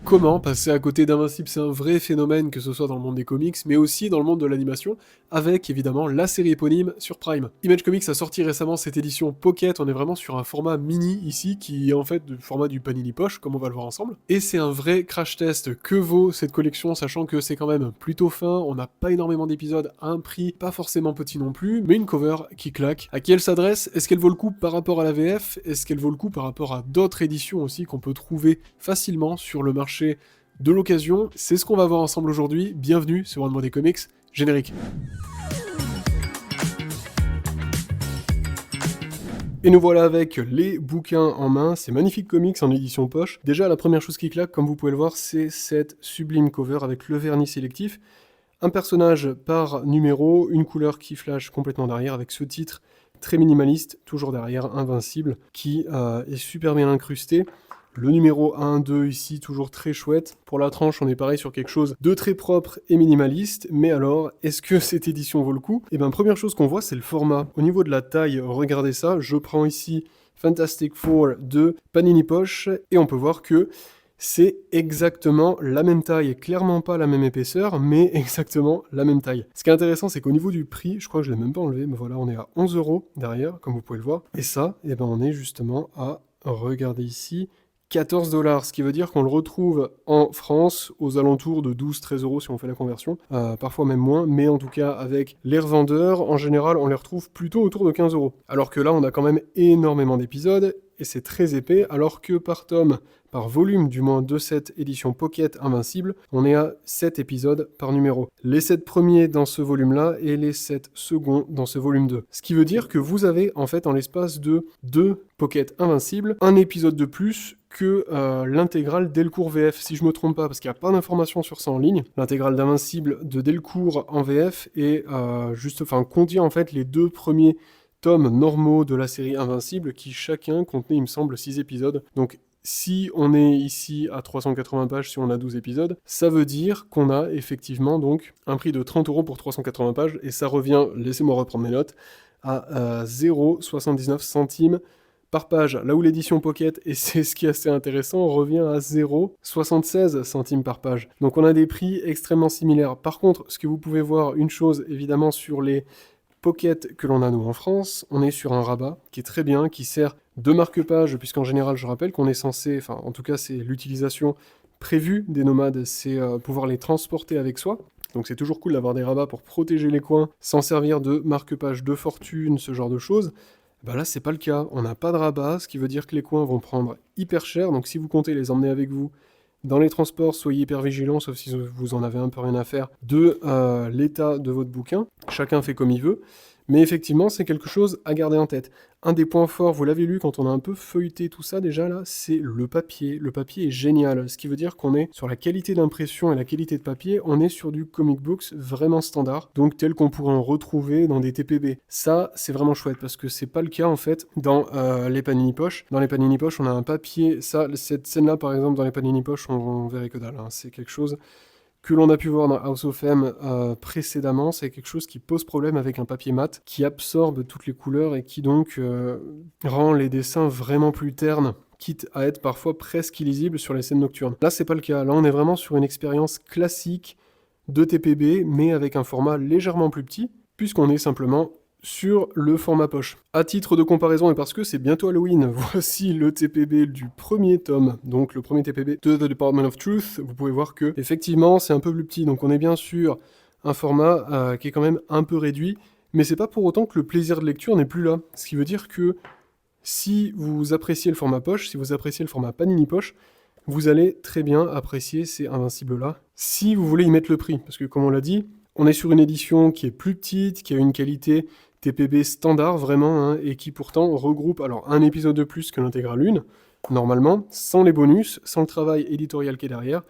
Comment passer à côté d'Invincible? C'est un vrai phénomène, que ce soit dans le monde des comics, mais aussi dans le monde de l'animation, avec évidemment la série éponyme sur Prime. Image Comics a sorti récemment cette édition Pocket, on est vraiment sur un format mini ici, qui est en fait le format du Panini Poche, comme on va le voir ensemble. Et c'est un vrai crash test. Que vaut cette collection, sachant que c'est quand même plutôt fin, on n'a pas énormément d'épisodes à un prix pas forcément petit non plus, mais une cover qui claque. À qui elle s'adresse? Est-ce qu'elle vaut le coup par rapport à la VF? Est-ce qu'elle vaut le coup par rapport à d'autres éditions aussi qu'on peut trouver facilement sur le marché de l'occasion? C'est ce qu'on va voir ensemble aujourd'hui. Bienvenue sur One More des Comics, générique. Et nous voilà avec les bouquins en main, ces magnifiques comics en édition poche. Déjà, la première chose qui claque, comme vous pouvez le voir, c'est cette sublime cover avec le vernis sélectif. Un personnage par numéro, une couleur qui flash complètement derrière avec ce titre très minimaliste, toujours derrière, Invincible, qui est super bien incrusté. Le numéro 1, 2 ici, toujours très chouette. Pour la tranche, on est pareil sur quelque chose de très propre et minimaliste. Mais alors, est-ce que cette édition vaut le coup? Eh bien, première chose qu'on voit, c'est le format. Au niveau de la taille, regardez ça. Je prends ici Fantastic Four de Panini Poche et on peut voir que c'est exactement la même taille, clairement pas la même épaisseur, mais exactement la même taille. Ce qui est intéressant, c'est qu'au niveau du prix, je crois que je l'ai même pas enlevé, mais voilà, on est à 11€ derrière, comme vous pouvez le voir. Et ça, eh ben, on est justement à, regardez ici, 14$, ce qui veut dire qu'on le retrouve en France aux alentours de 12-13€ si on fait la conversion, parfois même moins, mais en tout cas avec les revendeurs, en général on les retrouve plutôt autour de 15€. Alors que là on a quand même énormément d'épisodes, et c'est très épais, alors que par tome, par volume du moins de cette édition Pocket Invincible, on est à 7 épisodes par numéro. Les 7 premiers dans ce volume-là et les 7 seconds dans ce volume 2. Ce qui veut dire que vous avez en fait en l'espace de 2 Pocket Invincible, un épisode de plus que l'intégrale Delcourt VF, si je me trompe pas, parce qu'il n'y a pas d'informations sur ça en ligne. L'intégrale d'Invincible de Delcourt en VF est contient en fait les 2 premiers tomes normaux de la série Invincible qui chacun contenait, il me semble, 6 épisodes. Donc si on est ici à 380 pages, si on a 12 épisodes, ça veut dire qu'on a effectivement donc un prix de 30€ pour 380 pages, et ça revient, laissez-moi reprendre mes notes, à 0,79 centimes par page, là où l'édition Pocket, et c'est ce qui est assez intéressant, revient à 0,76 centimes par page. Donc on a des prix extrêmement similaires. Par contre, ce que vous pouvez voir, une chose évidemment sur les Pocket que l'on a nous en France, on est sur un rabat qui est très bien, qui sert de marque-page, puisqu'en général je rappelle qu'on est censé, enfin en tout cas c'est l'utilisation prévue des nomades, c'est pouvoir les transporter avec soi. Donc c'est toujours cool d'avoir des rabats pour protéger les coins, sans servir de marque-page de fortune, ce genre de choses. Bah là, c'est pas le cas. On n'a pas de rabat, ce qui veut dire que les coins vont prendre hyper cher. Donc si vous comptez les emmener avec vous dans les transports, soyez hyper vigilants, sauf si vous en avez un peu rien à faire, de l'état de votre bouquin. Chacun fait comme il veut. Mais effectivement, c'est quelque chose à garder en tête. Un des points forts, vous l'avez lu quand on a un peu feuilleté tout ça déjà là, c'est le papier. Le papier est génial, ce qui veut dire qu'on est sur la qualité d'impression et la qualité de papier, on est sur du comic books vraiment standard, donc tel qu'on pourrait en retrouver dans des TPB. Ça, c'est vraiment chouette parce que c'est pas le cas en fait dans les Panini Poche. Dans les Panini Poche, on a un papier. Ça, cette scène-là, par exemple, dans les Panini Poche, on verrait que dalle. Hein. C'est quelque chose que l'on a pu voir dans House of M précédemment, c'est quelque chose qui pose problème avec un papier mat, qui absorbe toutes les couleurs et qui donc rend les dessins vraiment plus ternes, quitte à être parfois presque illisibles sur les scènes nocturnes. Là, c'est pas le cas. Là, on est vraiment sur une expérience classique de TPB, mais avec un format légèrement plus petit, puisqu'on est simplement sur le format poche. À titre de comparaison, et parce que c'est bientôt Halloween, voici le TPB du premier tome, donc le premier TPB de The Department of Truth. Vous pouvez voir que, effectivement, c'est un peu plus petit, donc on est bien sur un format qui est quand même un peu réduit, mais c'est pas pour autant que le plaisir de lecture n'est plus là. Ce qui veut dire que si vous appréciez le format poche, si vous appréciez le format Panini Poche, vous allez très bien apprécier ces Invincibles-là, si vous voulez y mettre le prix, parce que comme on l'a dit, on est sur une édition qui est plus petite, qui a une qualité TPB standard vraiment, hein, et qui pourtant regroupe alors un épisode de plus que l'intégrale 1, normalement, sans les bonus, sans le travail éditorial qui est derrière,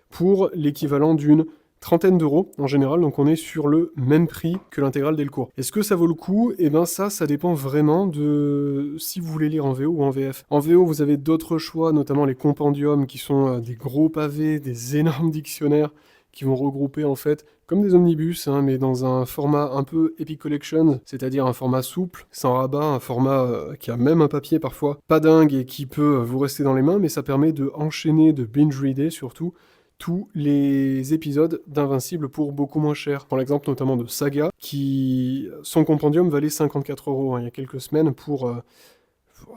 pour l'équivalent d'une trentaine d'euros en général, donc on est sur le même prix que l'intégrale Delcourt. Est-ce que ça vaut le coup? Eh bien ça dépend vraiment de si vous voulez lire en VO ou en VF. En VO, vous avez d'autres choix, notamment les compendiums qui sont des gros pavés, des énormes dictionnaires, qui vont regrouper en fait comme des omnibus, hein, mais dans un format un peu Epic Collection, c'est-à-dire un format souple, sans rabat, un format qui a même un papier parfois pas dingue et qui peut vous rester dans les mains, mais ça permet de enchaîner, de binge-reader surtout, tous les épisodes d'Invincible pour beaucoup moins cher. Pour l'exemple notamment de Saga, qui son compendium valait 54 € il y a quelques semaines pour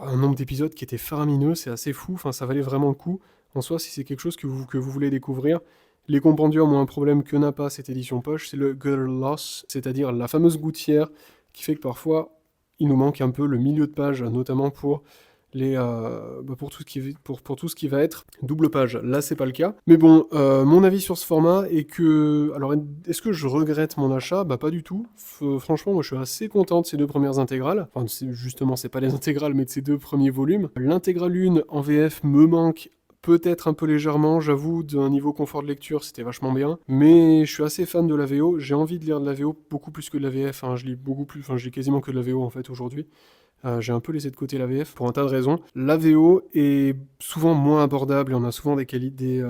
un nombre d'épisodes qui était faramineux, c'est assez fou, enfin ça valait vraiment le coup. En soi, si c'est quelque chose que vous voulez découvrir, les compendiums ont un problème que n'a pas cette édition poche, c'est le gutter loss, c'est-à-dire la fameuse gouttière qui fait que parfois il nous manque un peu le milieu de page, notamment pour pour tout ce qui va être double page. Là, c'est pas le cas. Mais bon, mon avis sur ce format est que... Alors, est-ce que je regrette mon achat? Bah, pas du tout. Franchement, moi, je suis assez content de ces 2 premières intégrales. Enfin, justement, c'est pas les intégrales, mais de ces 2 premiers volumes. L'intégrale 1 en VF me manque peut-être un peu légèrement, j'avoue, d'un niveau confort de lecture, c'était vachement bien. Mais je suis assez fan de la VO. J'ai envie de lire de la VO beaucoup plus que de la VF. Hein. Je lis beaucoup plus... Enfin, je lis quasiment que de la VO, en fait, aujourd'hui. J'ai un peu laissé de côté la VF pour un tas de raisons. La VO est souvent moins abordable, et on a souvent des qualités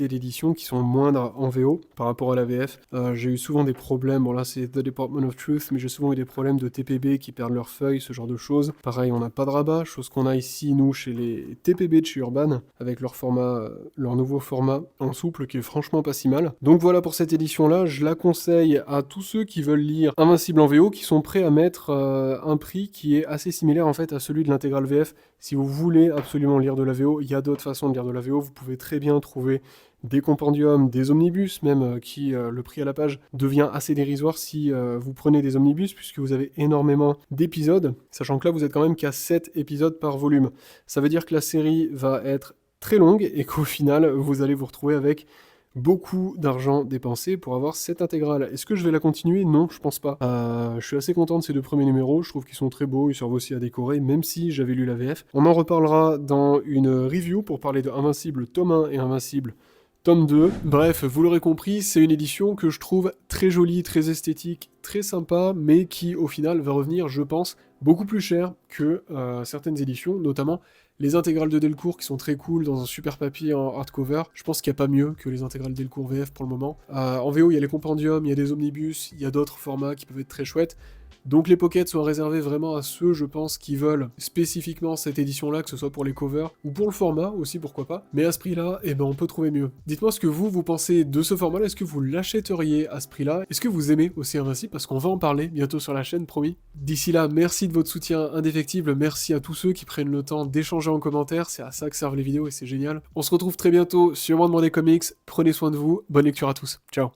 d'édition qui sont moindres en VO par rapport à la VF. J'ai eu souvent des problèmes, bon là c'est The Department of Truth, mais j'ai souvent eu des problèmes de TPB qui perdent leurs feuilles, ce genre de choses. Pareil, on n'a pas de rabat, chose qu'on a ici, nous, chez les TPB de chez Urban, avec leur format, leur nouveau format en souple qui est franchement pas si mal. Donc voilà pour cette édition-là, je la conseille à tous ceux qui veulent lire Invincible en VO, qui sont prêts à mettre un prix qui est assez similaire en fait à celui de l'intégrale VF. Si vous voulez absolument lire de la VO, il y a d'autres façons de lire de la VO. Vous pouvez très bien trouver des compendiums, des omnibus même, le prix à la page devient assez dérisoire si vous prenez des omnibus, puisque vous avez énormément d'épisodes, sachant que là vous êtes quand même qu'à 7 épisodes par volume. Ça veut dire que la série va être très longue et qu'au final vous allez vous retrouver avec beaucoup d'argent dépensé pour avoir cette intégrale. Est-ce que je vais la continuer? Non, je pense pas. Je suis assez content de ces 2 premiers numéros, je trouve qu'ils sont très beaux, ils servent aussi à décorer, même si j'avais lu la VF. On en reparlera dans une review pour parler de Invincible tome 1 et Invincible tome 2. Bref, vous l'aurez compris, c'est une édition que je trouve très jolie, très esthétique, très sympa, mais qui au final va revenir, je pense, beaucoup plus cher que certaines éditions, notamment les intégrales de Delcourt qui sont très cool dans un super papier en hardcover. Je pense qu'il n'y a pas mieux que les intégrales Delcourt VF pour le moment. En VO, il y a les compendiums, il y a des omnibus, il y a d'autres formats qui peuvent être très chouettes. Donc les pockets sont réservés vraiment à ceux, je pense, qui veulent spécifiquement cette édition-là, que ce soit pour les covers ou pour le format aussi, pourquoi pas. Mais à ce prix-là, eh ben on peut trouver mieux. Dites-moi ce que vous pensez de ce format-là. Est-ce que vous l'achèteriez à ce prix-là? Est-ce que vous aimez aussi Invincible? Parce qu'on va en parler bientôt sur la chaîne, promis. D'ici là, merci de votre soutien indéfectible. Merci à tous ceux qui prennent le temps d'échanger en commentaire. C'est à ça que servent les vidéos et c'est génial. On se retrouve très bientôt sur Monde des Comics. Prenez soin de vous. Bonne lecture à tous. Ciao.